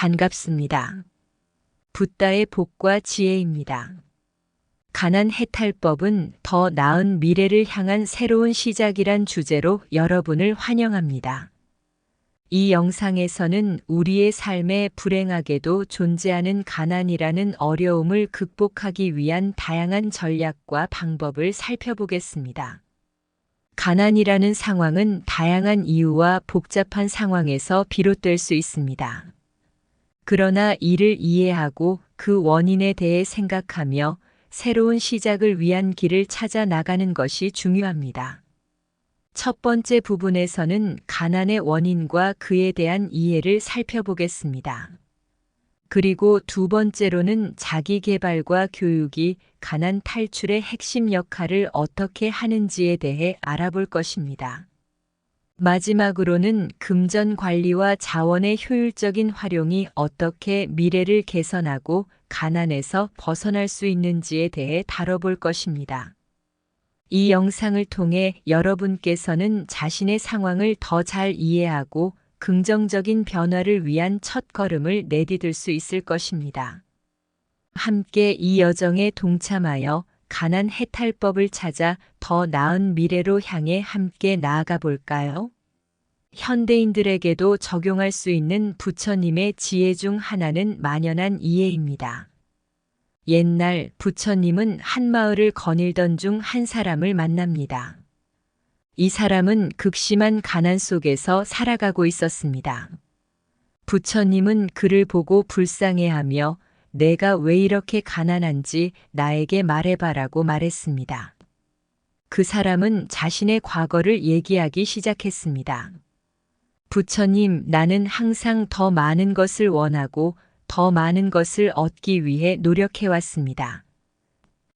반갑습니다. 붓다의 복과 지혜입니다. 가난 해탈법은 더 나은 미래를 향한 새로운 시작이란 주제로 여러분을 환영합니다. 이 영상에서는 우리의 삶에 불행하게도 존재하는 가난이라는 어려움을 극복하기 위한 다양한 전략과 방법을 살펴보겠습니다. 가난이라는 상황은 다양한 이유와 복잡한 상황에서 비롯될 수 있습니다. 그러나 이를 이해하고 그 원인에 대해 생각하며 새로운 시작을 위한 길을 찾아 나가는 것이 중요합니다. 첫 번째 부분에서는 가난의 원인과 그에 대한 이해를 살펴보겠습니다. 그리고 두 번째로는 자기 개발과 교육이 가난 탈출의 핵심 역할을 어떻게 하는지에 대해 알아볼 것입니다. 마지막으로는 금전 관리와 자원의 효율적인 활용이 어떻게 미래를 개선하고 가난에서 벗어날 수 있는지에 대해 다뤄볼 것입니다. 이 영상을 통해 여러분께서는 자신의 상황을 더 잘 이해하고 긍정적인 변화를 위한 첫걸음을 내디딜 수 있을 것입니다. 함께 이 여정에 동참하여 가난 해탈법을 찾아 더 나은 미래로 향해 함께 나아가 볼까요? 현대인들에게도 적용할 수 있는 부처님의 지혜 중 하나는 만연한 이해입니다. 옛날 부처님은 한 마을을 거닐던 중 한 사람을 만납니다. 이 사람은 극심한 가난 속에서 살아가고 있었습니다. 부처님은 그를 보고 불쌍해하며 내가 왜 이렇게 가난한지 나에게 말해봐라고 말했습니다. 그 사람은 자신의 과거를 얘기하기 시작했습니다. 부처님, 나는 항상 더 많은 것을 원하고 더 많은 것을 얻기 위해 노력해왔습니다.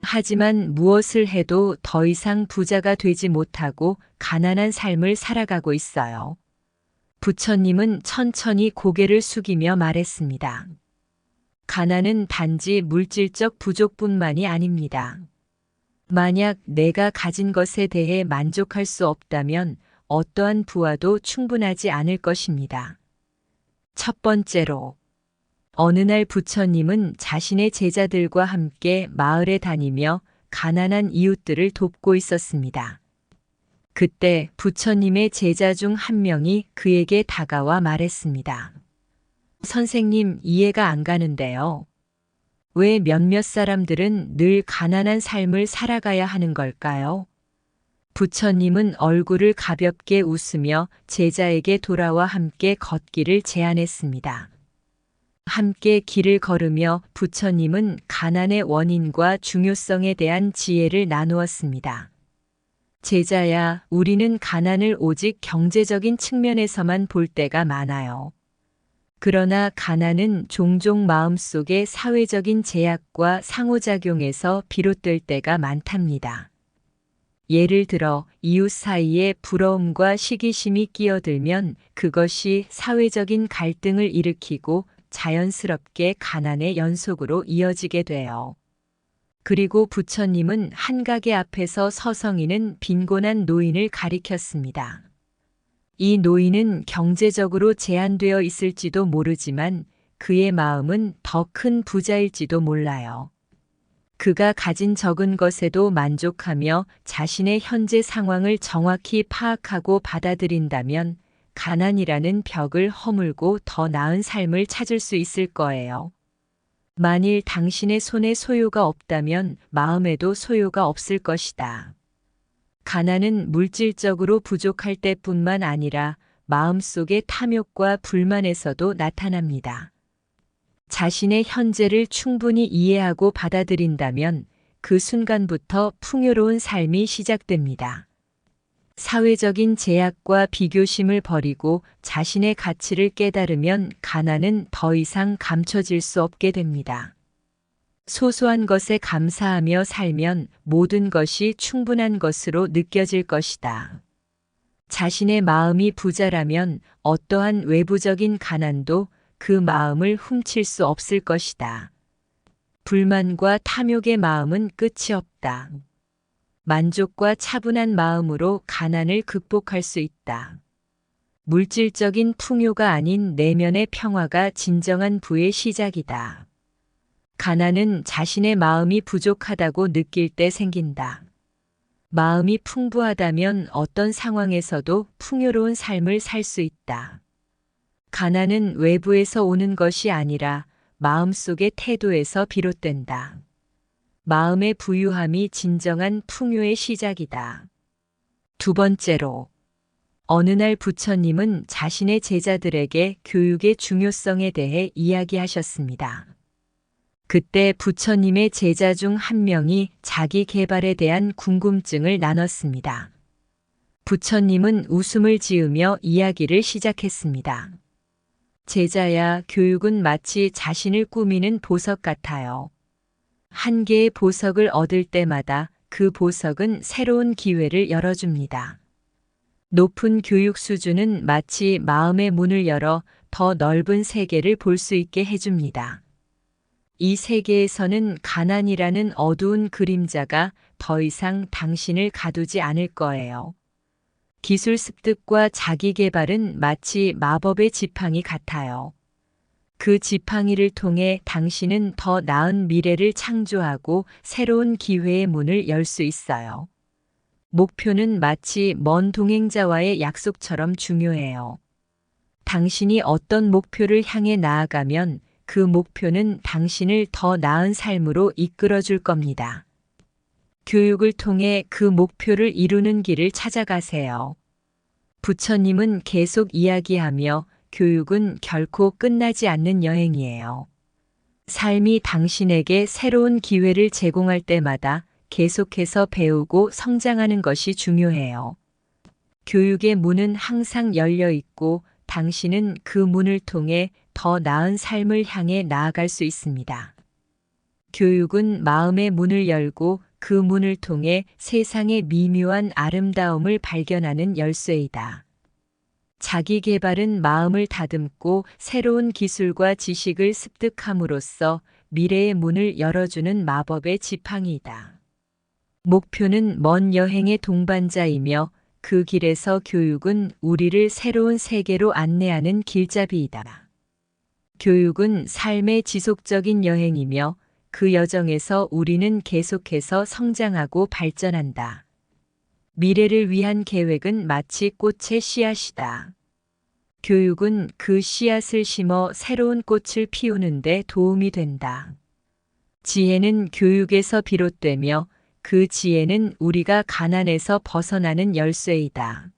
하지만 무엇을 해도 더 이상 부자가 되지 못하고 가난한 삶을 살아가고 있어요. 부처님은 천천히 고개를 숙이며 말했습니다. 가난은 단지 물질적 부족뿐만이 아닙니다. 만약 내가 가진 것에 대해 만족할 수 없다면 어떠한 부와도 충분하지 않을 것입니다. 첫 번째로, 어느 날 부처님은 자신의 제자들과 함께 마을에 다니며 가난한 이웃들을 돕고 있었습니다. 그때 부처님의 제자 중 한 명이 그에게 다가와 말했습니다. 선생님, 이해가 안 가는데요. 왜 몇몇 사람들은 늘 가난한 삶을 살아가야 하는 걸까요? 부처님은 얼굴을 가볍게 웃으며 제자에게 돌아와 함께 걷기를 제안했습니다. 함께 길을 걸으며 부처님은 가난의 원인과 중요성에 대한 지혜를 나누었습니다. 제자야, 우리는 가난을 오직 경제적인 측면에서만 볼 때가 많아요. 그러나 가난은 종종 마음속의 사회적인 제약과 상호작용에서 비롯될 때가 많답니다. 예를 들어 이웃 사이에 부러움과 시기심이 끼어들면 그것이 사회적인 갈등을 일으키고 자연스럽게 가난의 연속으로 이어지게 돼요. 그리고 부처님은 한 가게 앞에서 서성이는 빈곤한 노인을 가리켰습니다. 이 노인은 경제적으로 제한되어 있을지도 모르지만 그의 마음은 더 큰 부자일지도 몰라요. 그가 가진 적은 것에도 만족하며 자신의 현재 상황을 정확히 파악하고 받아들인다면 가난이라는 벽을 허물고 더 나은 삶을 찾을 수 있을 거예요. 만일 당신의 손에 소유가 없다면 마음에도 소유가 없을 것이다. 가난은 물질적으로 부족할 때뿐만 아니라 마음속의 탐욕과 불만에서도 나타납니다. 자신의 현재를 충분히 이해하고 받아들인다면 그 순간부터 풍요로운 삶이 시작됩니다. 사회적인 제약과 비교심을 버리고 자신의 가치를 깨달으면 가난은 더 이상 감춰질 수 없게 됩니다. 소소한 것에 감사하며 살면 모든 것이 충분한 것으로 느껴질 것이다. 자신의 마음이 부자라면 어떠한 외부적인 가난도 그 마음을 훔칠 수 없을 것이다. 불만과 탐욕의 마음은 끝이 없다. 만족과 차분한 마음으로 가난을 극복할 수 있다. 물질적인 풍요가 아닌 내면의 평화가 진정한 부의 시작이다. 가난은 자신의 마음이 부족하다고 느낄 때 생긴다. 마음이 풍부하다면 어떤 상황에서도 풍요로운 삶을 살 수 있다. 가난은 외부에서 오는 것이 아니라 마음속의 태도에서 비롯된다. 마음의 부유함이 진정한 풍요의 시작이다. 두 번째로, 어느 날 부처님은 자신의 제자들에게 교육의 중요성에 대해 이야기하셨습니다. 그때 부처님의 제자 중 한 명이 자기 개발에 대한 궁금증을 나눴습니다. 부처님은 웃음을 지으며 이야기를 시작했습니다. 제자야, 교육은 마치 자신을 꾸미는 보석 같아요. 한 개의 보석을 얻을 때마다 그 보석은 새로운 기회를 열어줍니다. 높은 교육 수준은 마치 마음의 문을 열어 더 넓은 세계를 볼 수 있게 해줍니다. 이 세계에서는 가난이라는 어두운 그림자가 더 이상 당신을 가두지 않을 거예요. 기술 습득과 자기 개발은 마치 마법의 지팡이 같아요. 그 지팡이를 통해 당신은 더 나은 미래를 창조하고 새로운 기회의 문을 열 수 있어요. 목표는 마치 먼 동행자와의 약속처럼 중요해요. 당신이 어떤 목표를 향해 나아가면 그 목표는 당신을 더 나은 삶으로 이끌어 줄 겁니다. 교육을 통해 그 목표를 이루는 길을 찾아가세요. 부처님은 계속 이야기하며 교육은 결코 끝나지 않는 여행이에요. 삶이 당신에게 새로운 기회를 제공할 때마다 계속해서 배우고 성장하는 것이 중요해요. 교육의 문은 항상 열려 있고 당신은 그 문을 통해 더 나은 삶을 향해 나아갈 수 있습니다. 교육은 마음의 문을 열고 그 문을 통해 세상의 미묘한 아름다움을 발견하는 열쇠이다. 자기 개발은 마음을 다듬고 새로운 기술과 지식을 습득함으로써 미래의 문을 열어주는 마법의 지팡이이다. 목표는 먼 여행의 동반자이며 그 길에서 교육은 우리를 새로운 세계로 안내하는 길잡이이다. 교육은 삶의 지속적인 여행이며 그 여정에서 우리는 계속해서 성장하고 발전한다. 미래를 위한 계획은 마치 꽃의 씨앗이다. 교육은 그 씨앗을 심어 새로운 꽃을 피우는 데 도움이 된다. 지혜는 교육에서 비롯되며 그 지혜는 우리가 가난에서 벗어나는 열쇠이다.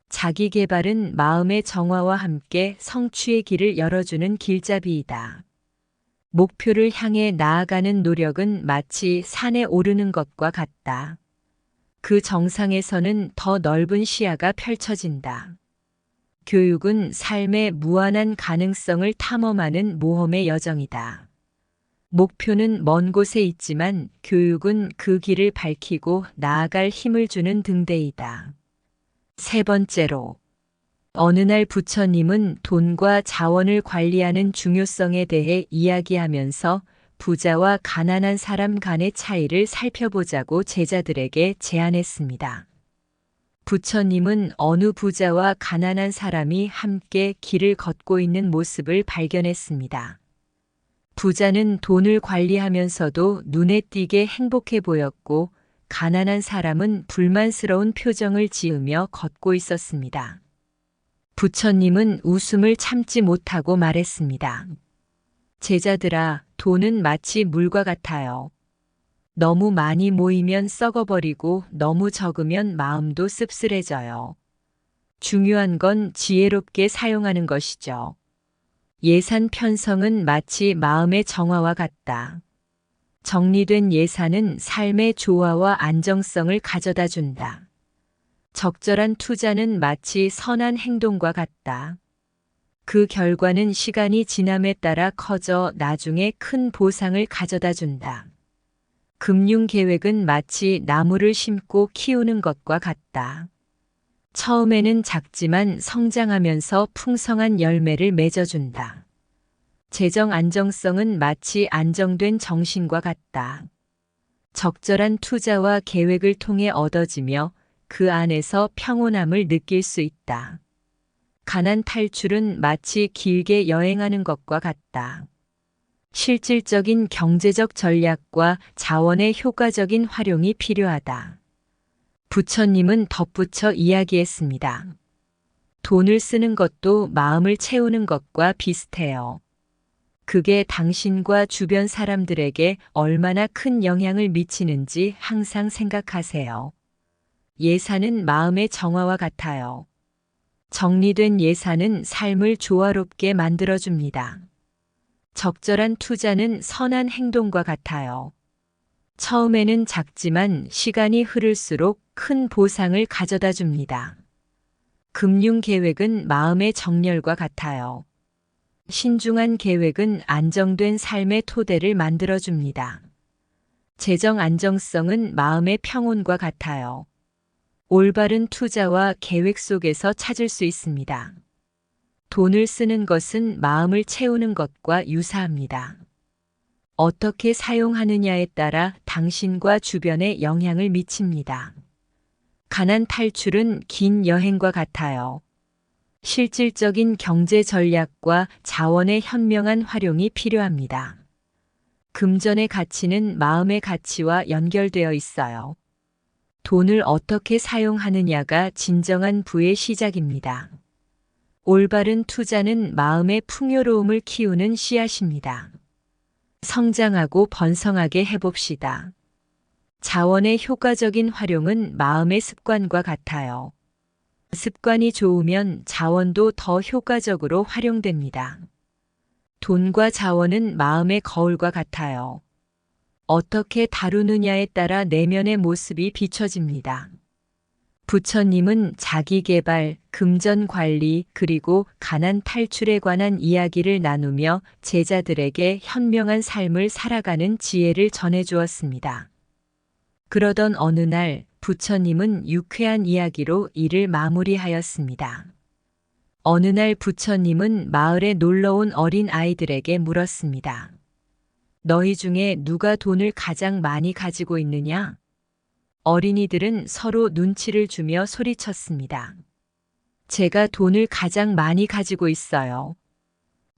자기 개발은 마음의 정화와 함께 성취의 길을 열어주는 길잡이이다. 목표를 향해 나아가는 노력은 마치 산에 오르는 것과 같다. 그 정상에서는 더 넓은 시야가 펼쳐진다. 교육은 삶의 무한한 가능성을 탐험하는 모험의 여정이다. 목표는 먼 곳에 있지만 교육은 그 길을 밝히고 나아갈 힘을 주는 등대이다. 세 번째로, 어느 날 부처님은 돈과 자원을 관리하는 중요성에 대해 이야기하면서 부자와 가난한 사람 간의 차이를 살펴보자고 제자들에게 제안했습니다. 부처님은 어느 부자와 가난한 사람이 함께 길을 걷고 있는 모습을 발견했습니다. 부자는 돈을 관리하면서도 눈에 띄게 행복해 보였고 가난한 사람은 불만스러운 표정을 지으며 걷고 있었습니다. 부처님은 웃음을 참지 못하고 말했습니다. 제자들아, 돈은 마치 물과 같아요. 너무 많이 모이면 썩어버리고 너무 적으면 마음도 씁쓸해져요. 중요한 건 지혜롭게 사용하는 것이죠. 예산 편성은 마치 마음의 정화와 같다. 정리된 예산은 삶의 조화와 안정성을 가져다 준다. 적절한 투자는 마치 선한 행동과 같다. 그 결과는 시간이 지남에 따라 커져 나중에 큰 보상을 가져다 준다. 금융 계획은 마치 나무를 심고 키우는 것과 같다. 처음에는 작지만 성장하면서 풍성한 열매를 맺어준다. 재정 안정성은 마치 안정된 정신과 같다. 적절한 투자와 계획을 통해 얻어지며 그 안에서 평온함을 느낄 수 있다. 가난 탈출은 마치 길게 여행하는 것과 같다. 실질적인 경제적 전략과 자원의 효과적인 활용이 필요하다. 부처님은 덧붙여 이야기했습니다. 돈을 쓰는 것도 마음을 채우는 것과 비슷해요. 그게 당신과 주변 사람들에게 얼마나 큰 영향을 미치는지 항상 생각하세요. 예산은 마음의 정화와 같아요. 정리된 예산은 삶을 조화롭게 만들어줍니다. 적절한 투자는 선한 행동과 같아요. 처음에는 작지만 시간이 흐를수록 큰 보상을 가져다 줍니다. 금융 계획은 마음의 정렬과 같아요. 신중한 계획은 안정된 삶의 토대를 만들어줍니다. 재정 안정성은 마음의 평온과 같아요. 올바른 투자와 계획 속에서 찾을 수 있습니다. 돈을 쓰는 것은 마음을 채우는 것과 유사합니다. 어떻게 사용하느냐에 따라 당신과 주변에 영향을 미칩니다. 가난 탈출은 긴 여행과 같아요. 실질적인 경제 전략과 자원의 현명한 활용이 필요합니다. 금전의 가치는 마음의 가치와 연결되어 있어요. 돈을 어떻게 사용하느냐가 진정한 부의 시작입니다. 올바른 투자는 마음의 풍요로움을 키우는 씨앗입니다. 성장하고 번성하게 해봅시다. 자원의 효과적인 활용은 마음의 습관과 같아요. 습관이 좋으면 자원도 더 효과적으로 활용됩니다. 돈과 자원은 마음의 거울과 같아요. 어떻게 다루느냐에 따라 내면의 모습이 비춰집니다. 부처님은 자기계발, 금전 관리, 그리고 가난 탈출에 관한 이야기를 나누며 제자들에게 현명한 삶을 살아가는 지혜를 전해주었습니다. 그러던 어느 날 부처님은 유쾌한 이야기로 일을 마무리하였습니다. 어느 날 부처님은 마을에 놀러온 어린 아이들에게 물었습니다. 너희 중에 누가 돈을 가장 많이 가지고 있느냐? 어린이들은 서로 눈치를 주며 소리쳤습니다. 제가 돈을 가장 많이 가지고 있어요.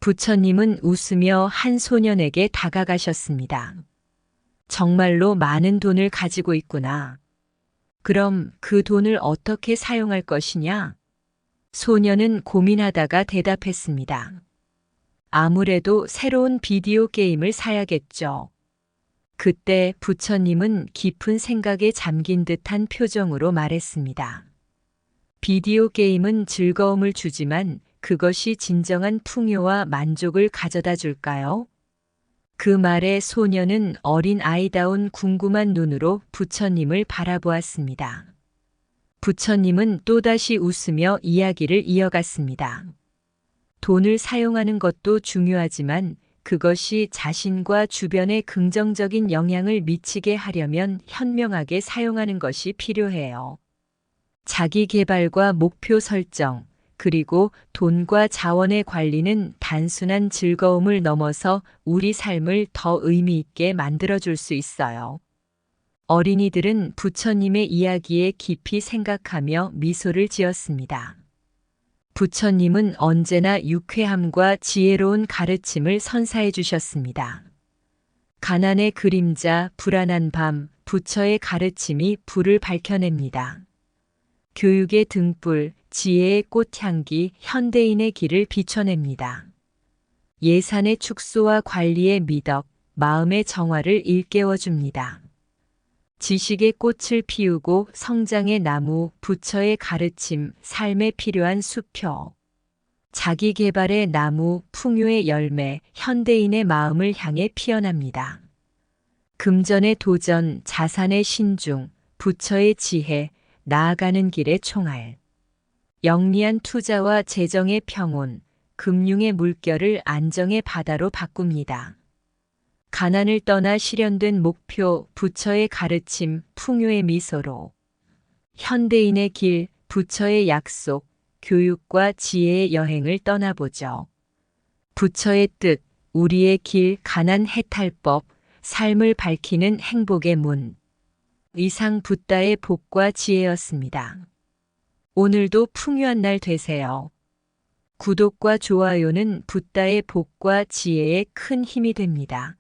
부처님은 웃으며 한 소년에게 다가가셨습니다. 정말로 많은 돈을 가지고 있구나. 그럼 그 돈을 어떻게 사용할 것이냐? 소년은 고민하다가 대답했습니다. 아무래도 새로운 비디오 게임을 사야겠죠. 그때 부처님은 깊은 생각에 잠긴 듯한 표정으로 말했습니다. 비디오 게임은 즐거움을 주지만 그것이 진정한 풍요와 만족을 가져다 줄까요? 그 말에 소녀는 어린 아이다운 궁금한 눈으로 부처님을 바라보았습니다. 부처님은 또다시 웃으며 이야기를 이어갔습니다. 돈을 사용하는 것도 중요하지만 그것이 자신과 주변에 긍정적인 영향을 미치게 하려면 현명하게 사용하는 것이 필요해요. 자기 개발과 목표 설정, 그리고 돈과 자원의 관리는 단순한 즐거움을 넘어서 우리 삶을 더 의미 있게 만들어줄 수 있어요. 어린이들은 부처님의 이야기에 깊이 생각하며 미소를 지었습니다. 부처님은 언제나 유쾌함과 지혜로운 가르침을 선사해 주셨습니다. 가난의 그림자, 불안한 밤, 부처의 가르침이 불을 밝혀냅니다. 교육의 등불, 지혜의 꽃향기, 현대인의 길을 비춰냅니다. 예산의 축소와 관리의 미덕, 마음의 정화를 일깨워줍니다. 지식의 꽃을 피우고 성장의 나무, 부처의 가르침, 삶에 필요한 수표. 자기 개발의 나무, 풍요의 열매, 현대인의 마음을 향해 피어납니다. 금전의 도전, 자산의 신중, 부처의 지혜, 나아가는 길의 총알. 영리한 투자와 재정의 평온, 금융의 물결을 안정의 바다로 바꿉니다. 가난을 떠나 실현된 목표, 부처의 가르침, 풍요의 미소로. 현대인의 길, 부처의 약속, 교육과 지혜의 여행을 떠나보죠. 부처의 뜻, 우리의 길, 가난 해탈법, 삶을 밝히는 행복의 문. 이상 붓다의 복과 지혜였습니다. 오늘도 풍요한 날 되세요. 구독과 좋아요는 붓다의 복과 지혜에 큰 힘이 됩니다.